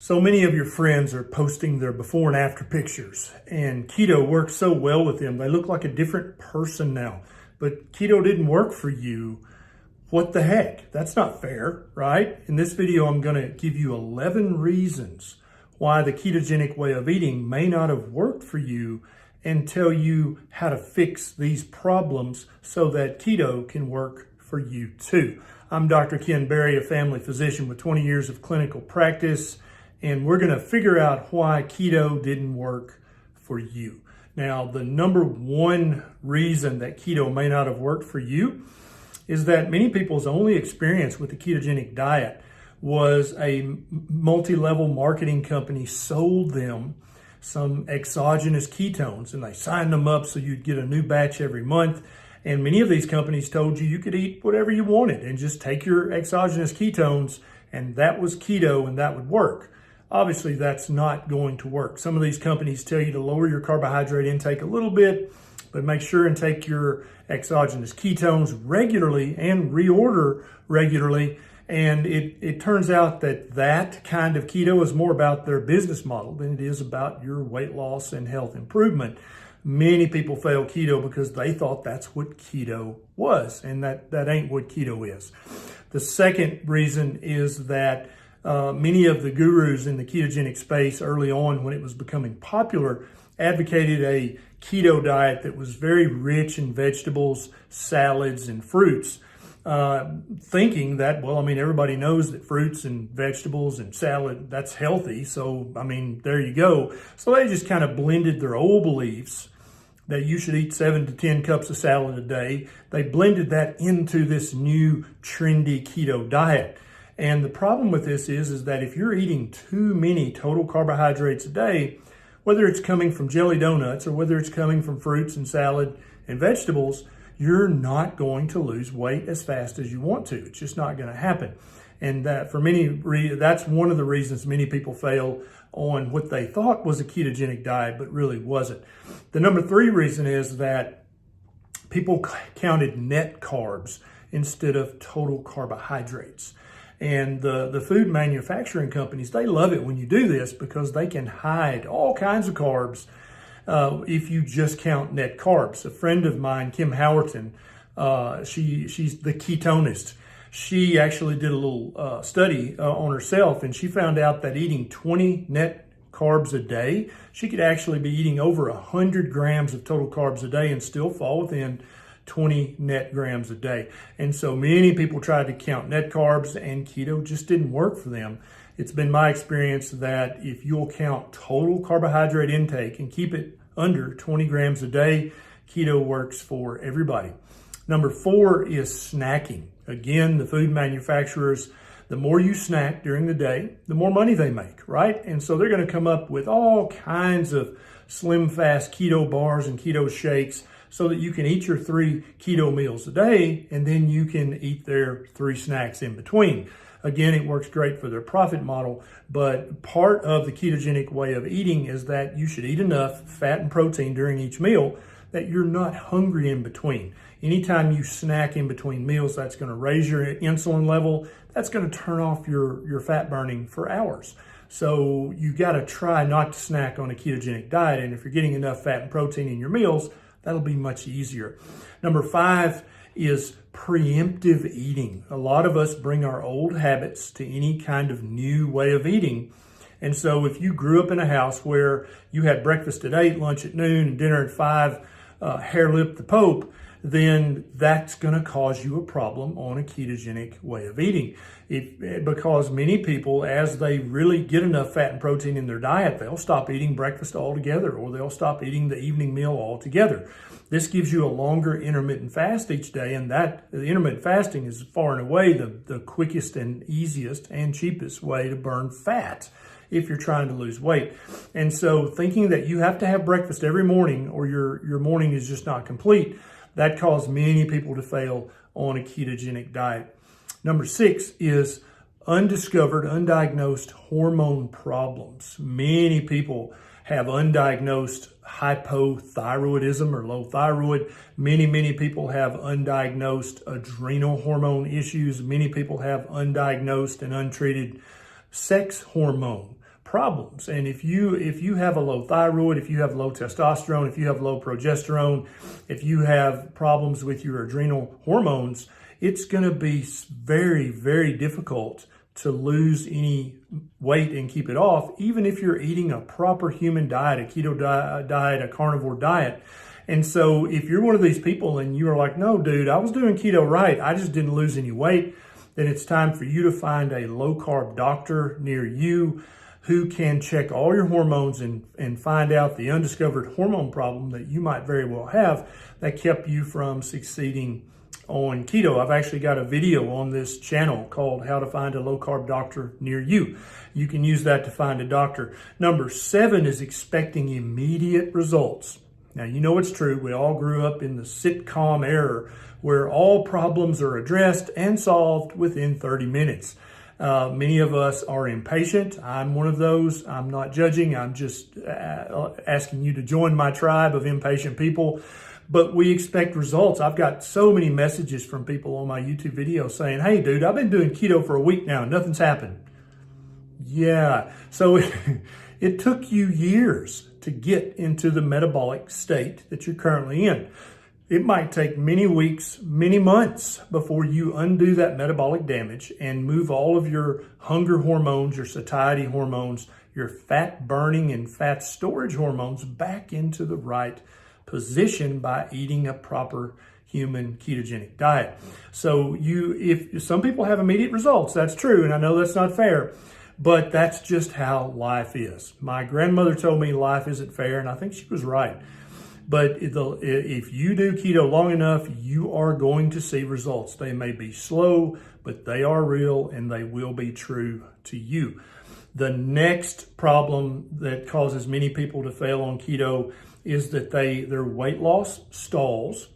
So many of your friends are posting their before and after pictures, and keto works so well with them. They look like a different person now. But keto didn't work for you. What the heck? That's not fair, right? In this video, I'm going to give you 11 reasons why the ketogenic way of eating may not have worked for you and tell you how to fix these problems so that keto can work for you too. I'm Dr. Ken Berry, a family physician with 20 years of clinical practice, and we're going to figure out why keto didn't work for you. Now, the number one reason that keto may not have worked for you is that many people's only experience with the ketogenic diet was a multi-level marketing company sold them some exogenous ketones, and they signed them up so you'd get a new batch every month. And many of these companies told you could eat whatever you wanted and just take your exogenous ketones, and that was keto and that would work. Obviously, that's not going to work. Some of these companies tell you to lower your carbohydrate intake a little bit, but make sure and take your exogenous ketones regularly and reorder regularly. And it turns out that that kind of keto is more about their business model than it is about your weight loss and health improvement. Many people fail keto because they thought that's what keto was, and that ain't what keto is. The second reason is that many of the gurus in the ketogenic space early on, when it was becoming popular, advocated a keto diet that was very rich in vegetables, salads, and fruits, thinking that, everybody knows that fruits and vegetables and salad, that's healthy. So, there you go. So they just kind of blended their old beliefs that you should eat 7 to 10 cups of salad a day. They blended that into this new trendy keto diet. And the problem with this is that if you're eating too many total carbohydrates a day, whether it's coming from jelly donuts or whether it's coming from fruits and salad and vegetables, you're not going to lose weight as fast as you want to. It's just not going to happen. And that for many, that's one of the reasons many people fail on what they thought was a ketogenic diet, but really wasn't. The number 3 reason is that people counted net carbs instead of total carbohydrates. And the food manufacturing companies, they love it when you do this because they can hide all kinds of carbs if you just count net carbs. A friend of mine, Kim Howerton, she's the Ketonist. She actually did a little study on herself, and she found out that eating 20 net carbs a day, she could actually be eating over 100 grams of total carbs a day and still fall within 20 net grams a day. And so many people tried to count net carbs, and keto just didn't work for them. It's been my experience that if you'll count total carbohydrate intake and keep it under 20 grams a day, keto works for everybody. Number 4 is snacking. Again, the food manufacturers, the more you snack during the day, the more money they make, right? And so they're going to come up with all kinds of slim fast keto bars and keto shakes so that you can eat your 3 keto meals a day, and then you can eat their 3 snacks in between. Again, it works great for their profit model, but part of the ketogenic way of eating is that you should eat enough fat and protein during each meal that you're not hungry in between. Anytime you snack in between meals, that's going to raise your insulin level. That's going to turn off your fat burning for hours. So you got to try not to snack on a ketogenic diet. And if you're getting enough fat and protein in your meals, that'll be much easier. Number 5 is preemptive eating. A lot of us bring our old habits to any kind of new way of eating. And so if you grew up in a house where you had breakfast at 8, lunch at noon, and dinner at 5, hair lip the Pope, then that's going to cause you a problem on a ketogenic way of eating. Because many people, as they really get enough fat and protein in their diet, they'll stop eating breakfast altogether, or they'll stop eating the evening meal altogether. This gives you a longer intermittent fast each day, and that the intermittent fasting is far and away the quickest and easiest and cheapest way to burn fat if you're trying to lose weight. And so thinking that you have to have breakfast every morning or your morning is just not complete, that caused many people to fail on a ketogenic diet. Number 6 is undiscovered, undiagnosed hormone problems. Many people have undiagnosed hypothyroidism or low thyroid. Many people have undiagnosed adrenal hormone issues. Many people have undiagnosed and untreated sex hormone problems. And if you have a low thyroid, if you have low testosterone, if you have low progesterone, if you have problems with your adrenal hormones, it's going to be very, very difficult to lose any weight and keep it off, even if you're eating a proper human diet, a keto diet, a carnivore diet. And so if you're one of these people and you're like, no, dude, I was doing keto right, I just didn't lose any weight, then it's time for you to find a low-carb doctor near you who can check all your hormones and find out the undiscovered hormone problem that you might very well have that kept you from succeeding on keto. I've actually got a video on this channel called How to Find a Low-Carb Doctor Near You. You can use that to find a doctor. Number 7 is expecting immediate results. Now, you know it's true. We all grew up in the sitcom era where all problems are addressed and solved within 30 minutes. Many of us are impatient. I'm one of those. I'm not judging. I'm just asking you to join my tribe of impatient people. But we expect results. I've got so many messages from people on my YouTube video saying, hey, dude, I've been doing keto for a week now and nothing's happened. Yeah. So it took you years to get into the metabolic state that you're currently in. It might take many weeks, many months before you undo that metabolic damage and move all of your hunger hormones, your satiety hormones, your fat burning and fat storage hormones back into the right position by eating a proper human ketogenic diet. So if some people have immediate results, that's true, and I know that's not fair, but that's just how life is. My grandmother told me life isn't fair, and I think she was right. But if you do keto long enough, you are going to see results. They may be slow, but they are real and they will be true to you. The next problem that causes many people to fail on keto is that their weight loss stalls.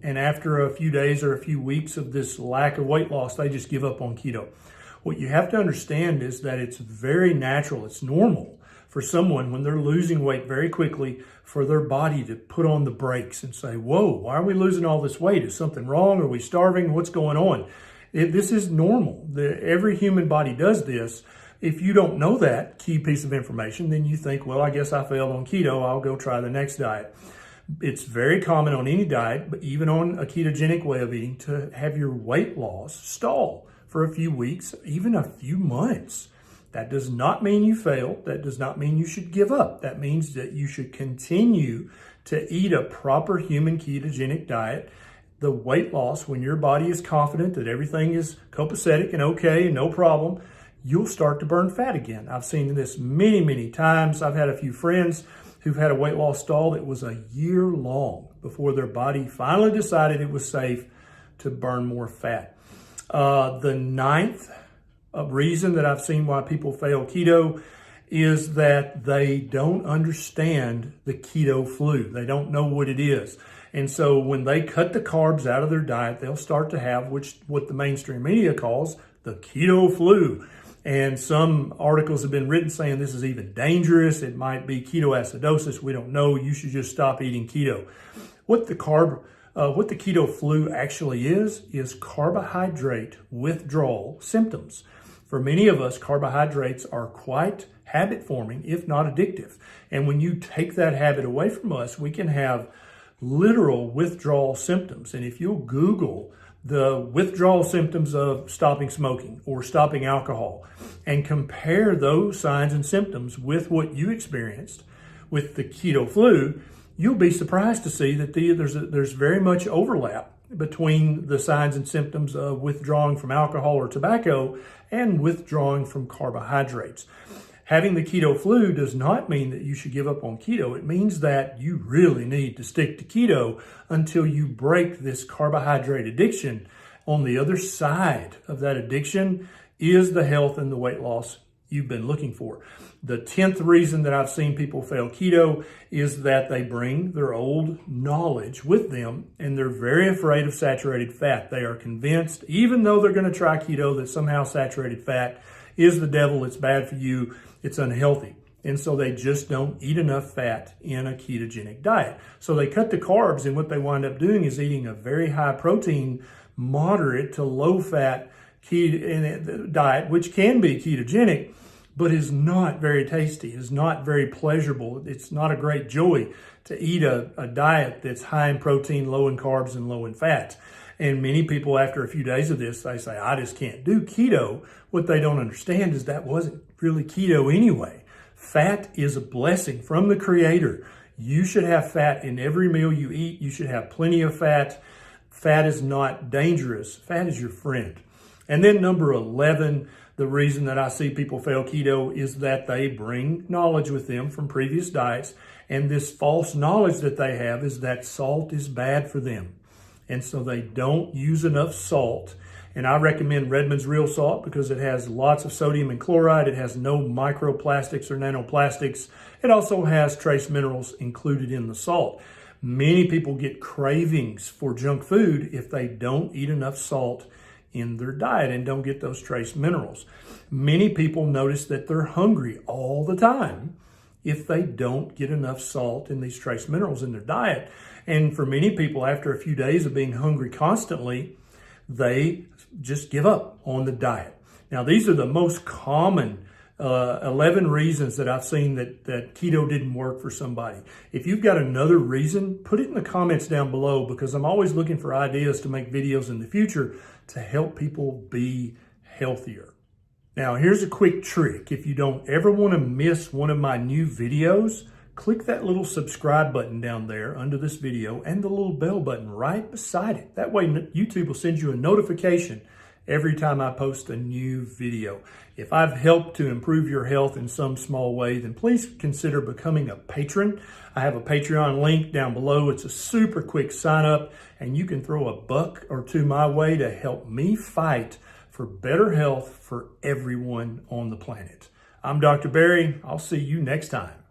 And after a few days or a few weeks of this lack of weight loss, they just give up on keto. What you have to understand is that it's very natural, it's normal for someone when they're losing weight very quickly for their body to put on the brakes and say, whoa, why are we losing all this weight? Is something wrong? Are we starving? What's going on? This is normal. Every human body does this. If you don't know that key piece of information, then you think, well, I guess I failed on keto. I'll go try the next diet. It's very common on any diet, but even on a ketogenic way of eating, to have your weight loss stall for a few weeks, even a few months. That does not mean you failed. That does not mean you should give up. That means that you should continue to eat a proper human ketogenic diet. The weight loss, when your body is confident that everything is copacetic and okay and no problem, you'll start to burn fat again. I've seen this many, many times. I've had a few friends who've had a weight loss stall that was a year long before their body finally decided it was safe to burn more fat. The ninth reason that I've seen why people fail keto is that they don't understand the keto flu. They don't know what it is. And so when they cut the carbs out of their diet, they'll start to have what the mainstream media calls the keto flu. And some articles have been written saying this is even dangerous. It might be ketoacidosis. We don't know. You should just stop eating keto. What the keto flu actually is carbohydrate withdrawal symptoms. For many of us, carbohydrates are quite habit-forming, if not addictive. And when you take that habit away from us, we can have literal withdrawal symptoms. And if you'll Google the withdrawal symptoms of stopping smoking or stopping alcohol and compare those signs and symptoms with what you experienced with the keto flu, you'll be surprised to see that there's very much overlap between the signs and symptoms of withdrawing from alcohol or tobacco and withdrawing from carbohydrates. Having the keto flu does not mean that you should give up on keto. It means that you really need to stick to keto until you break this carbohydrate addiction. On the other side of that addiction is the health and the weight loss you've been looking for. The 10th reason that I've seen people fail keto is that they bring their old knowledge with them and they're very afraid of saturated fat. They are convinced, even though they're going to try keto, that somehow saturated fat is the devil, it's bad for you, it's unhealthy. And so they just don't eat enough fat in a ketogenic diet. So they cut the carbs, and what they wind up doing is eating a very high protein, moderate to low fat diet, which can be ketogenic, but is not very tasty, is not very pleasurable. It's not a great joy to eat a diet that's high in protein, low in carbs, and low in fats. And many people, after a few days of this, they say, I just can't do keto. What they don't understand is that wasn't really keto anyway. Fat is a blessing from the Creator. You should have fat in every meal you eat. You should have plenty of fat. Fat is not dangerous. Fat is your friend. And then number 11, the reason that I see people fail keto is that they bring knowledge with them from previous diets. And this false knowledge that they have is that salt is bad for them. And so they don't use enough salt. And I recommend Redmond's Real Salt because it has lots of sodium and chloride. It has no microplastics or nanoplastics. It also has trace minerals included in the salt. Many people get cravings for junk food if they don't eat enough salt in their diet and don't get those trace minerals. Many people notice that they're hungry all the time if they don't get enough salt and these trace minerals in their diet. And for many people, after a few days of being hungry constantly, they just give up on the diet. Now, these are the most common 11 reasons that I've seen that keto didn't work for somebody. If you've got another reason, put it in the comments down below because I'm always looking for ideas to make videos in the future to help people be healthier. Now, here's a quick trick. If you don't ever want to miss one of my new videos, click that little subscribe button down there under this video and the little bell button right beside it. That way YouTube will send you a notification every time I post a new video. If I've helped to improve your health in some small way, then please consider becoming a patron. I have a Patreon link down below. It's a super quick sign up and you can throw $1 or $2 my way to help me fight for better health for everyone on the planet. I'm Dr. Barry. I'll see you next time.